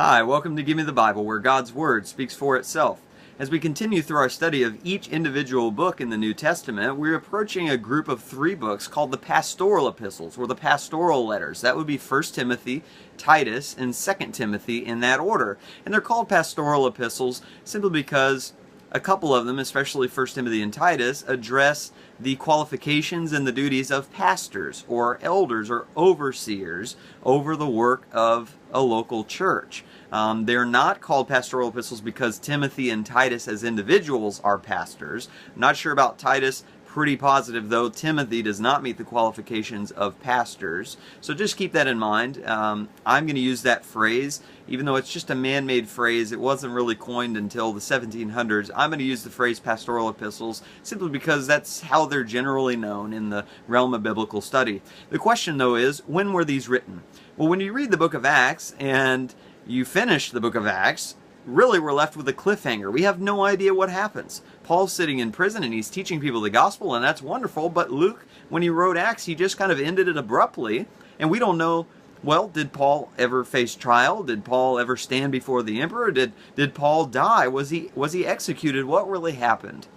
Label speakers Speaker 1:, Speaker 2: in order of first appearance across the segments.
Speaker 1: Hi, welcome to Give Me the Bible, where God's Word speaks for itself. As we continue through our study of each individual book in the New Testament, we're approaching a group of 3 books called the Pastoral Epistles, or the Pastoral Letters. That would be 1 Timothy, Titus, and 2 Timothy in that order. And they're called Pastoral Epistles simply because a couple of them, especially 1 Timothy and Titus, address the qualifications and the duties of pastors or elders or overseers over the work of a local church. They're not called pastoral epistles because Timothy and Titus as individuals are pastors. I'm not sure about Titus. Pretty positive, though, Timothy does not meet the qualifications of pastors. So just keep that in mind. I'm going to use that phrase. Even though it's just a man-made phrase, it wasn't really coined until the 1700s. I'm going to use the phrase pastoral epistles simply because that's how they're generally known in the realm of biblical study. The question, though, is, when were these written? Well, when you read the book of Acts and you finish the book of Acts, really we're left with a cliffhanger. We have no idea what happens. Paul's sitting in prison and he's teaching people the gospel, and that's wonderful, but Luke, when he wrote Acts, he just kind of ended it abruptly, and we don't know, well, did Paul ever face trial? Did Paul ever stand before the emperor? Did Paul die? Was he executed? What really happened?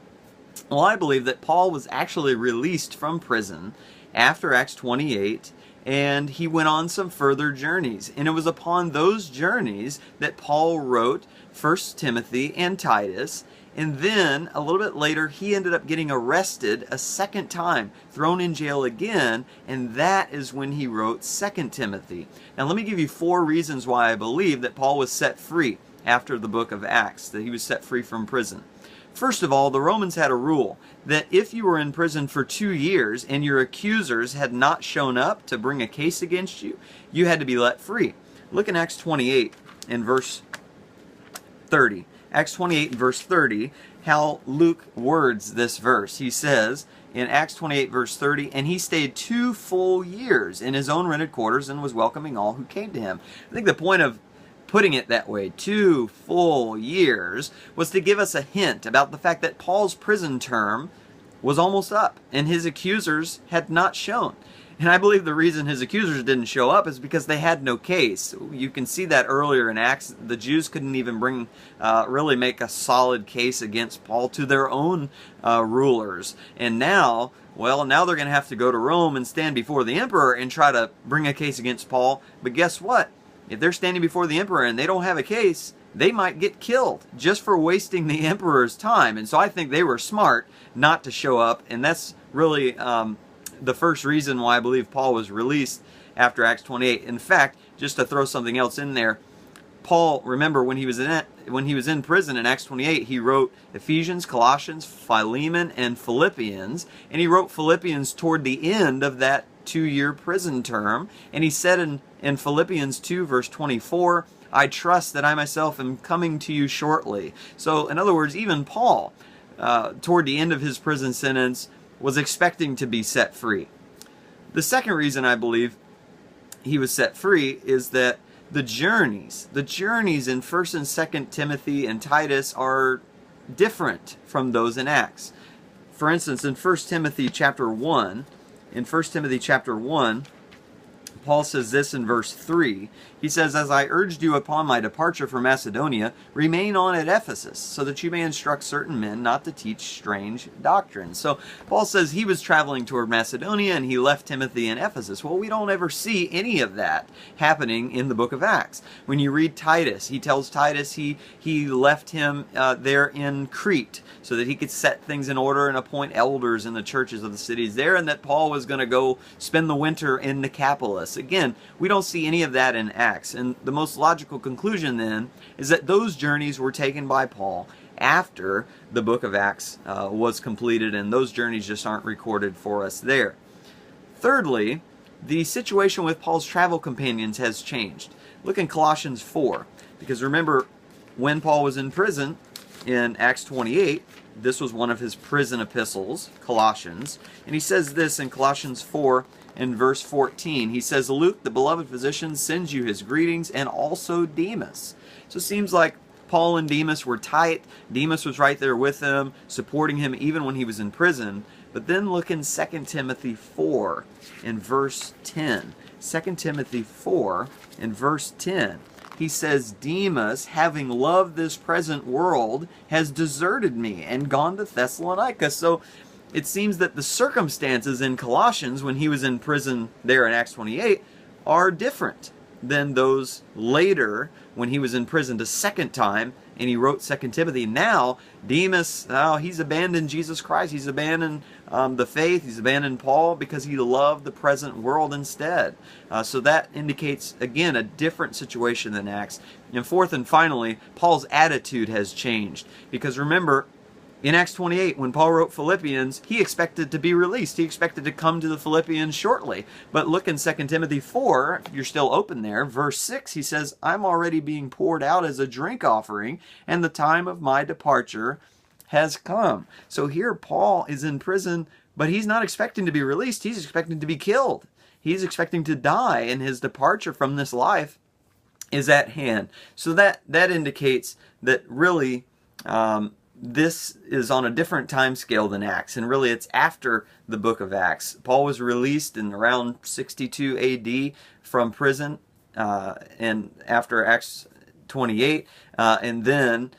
Speaker 1: Well, I believe that Paul was actually released from prison after Acts 28, and he went on some further journeys. And it was upon those journeys that Paul wrote 1 Timothy and Titus. And then, a little bit later, he ended up getting arrested a second time, thrown in jail again, and that is when he wrote 2 Timothy. Now, let me give you 4 reasons why I believe that Paul was set free after the book of Acts, that he was set free from prison. First of all, the Romans had a rule that if you were in prison for 2 years and your accusers had not shown up to bring a case against you, you had to be let free. Look in Acts 28 and verse 30. Acts 28 and verse 30, how Luke words this verse. He says in Acts 28 verse 30, and he stayed 2 full years in his own rented quarters and was welcoming all who came to him. I think the point of putting it that way, 2 full years, was to give us a hint about the fact that Paul's prison term was almost up and his accusers had not shown. And I believe the reason his accusers didn't show up is because they had no case. You can see that earlier in Acts. The Jews couldn't even really make a solid case against Paul to their own rulers. And now, well, now they're going to have to go to Rome and stand before the emperor and try to bring a case against Paul. But guess what? If they're standing before the emperor and they don't have a case, they might get killed just for wasting the emperor's time. And so I think they were smart not to show up, and that's really the first reason why I believe Paul was released after Acts 28. In fact, just to throw something else in there, Paul, remember when he was in prison in Acts 28, he wrote Ephesians, Colossians, Philemon, and Philippians, and he wrote Philippians toward the end of that 2-year prison term, and he said in Philippians 2 verse 24, I trust that I myself am coming to you shortly. So in other words, even Paul, toward the end of his prison sentence, was expecting to be set free. The second reason I believe he was set free is that the journeys in 1 and 2 Timothy and Titus are different from those in Acts. For instance, in 1 Timothy chapter 1, Paul says this in verse 3. He says, as I urged you upon my departure from Macedonia, remain on at Ephesus, so that you may instruct certain men not to teach strange doctrines. So Paul says he was traveling toward Macedonia and he left Timothy in Ephesus. Well, we don't ever see any of that happening in the book of Acts. When you read Titus, he tells Titus he left him there in Crete so that he could set things in order and appoint elders in the churches of the cities there, and that Paul was going to go spend the winter in Nicopolis. Again, we don't see any of that in Acts, and the most logical conclusion then is that those journeys were taken by Paul after the book of Acts was completed, and those journeys just aren't recorded for us there. Thirdly, the situation with Paul's travel companions has changed. Look in Colossians 4, because remember, when Paul was in prison in Acts 28, this was one of his prison epistles, Colossians, and he says this in Colossians 4 in verse 14. He says, Luke, the beloved physician, sends you his greetings, and also Demas. So it seems like Paul and Demas were tight. Demas was right there with him, supporting him even when he was in prison. But then look in 2 Timothy 4 in verse 10. 2 Timothy 4 in verse 10. he says, Demas, having loved this present world, has deserted me and gone to Thessalonica. So it seems that the circumstances in Colossians when he was in prison there in Acts 28 are different than those later when he was in prison the second time and he wrote 2 Timothy. Now, Demas, he's abandoned Jesus Christ. He's abandoned the faith. He's abandoned Paul because he loved the present world instead. So that indicates, again, a different situation than Acts. And fourth and finally, Paul's attitude has changed. Because remember, in Acts 28, when Paul wrote Philippians, he expected to be released. He expected to come to the Philippians shortly. But look in 2 Timothy 4, if you're still open there, verse 6, he says, I'm already being poured out as a drink offering, and the time of my departure has come. So here Paul is in prison, but he's not expecting to be released. He's expecting to be killed. He's expecting to die, and his departure from this life is at hand. So that indicates that really this is on a different time scale than Acts, and really it's after the book of Acts. Paul was released in around 62 AD from prison, and after Acts 28, and then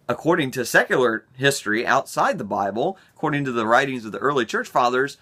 Speaker 1: according to secular history outside the Bible, according to the writings of the early church fathers,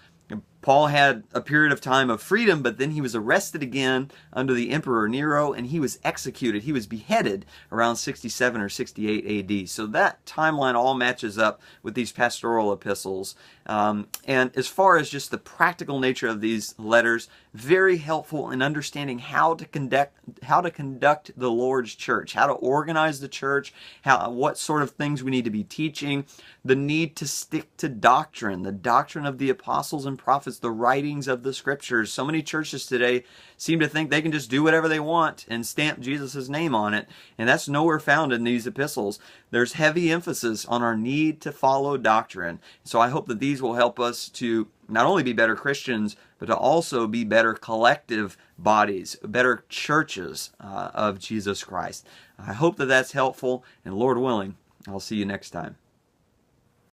Speaker 1: Paul had a period of time of freedom, but then he was arrested again under the Emperor Nero, and he was executed. He was beheaded around 67 or 68 AD. So that timeline all matches up with these pastoral epistles. And as far as just the practical nature of these letters, very helpful in understanding how to conduct the Lord's church, how to organize the church, what sort of things we need to be teaching, the need to stick to doctrine, the doctrine of the apostles and prophets, the writings of the scriptures. So many churches today seem to think they can just do whatever they want and stamp Jesus' name on it, and that's nowhere found in these epistles. There's heavy emphasis on our need to follow doctrine. So I hope that these will help us to not only be better Christians, but to also be better collective bodies, better churches of Jesus Christ. I hope that that's helpful, and Lord willing, I'll see you next time.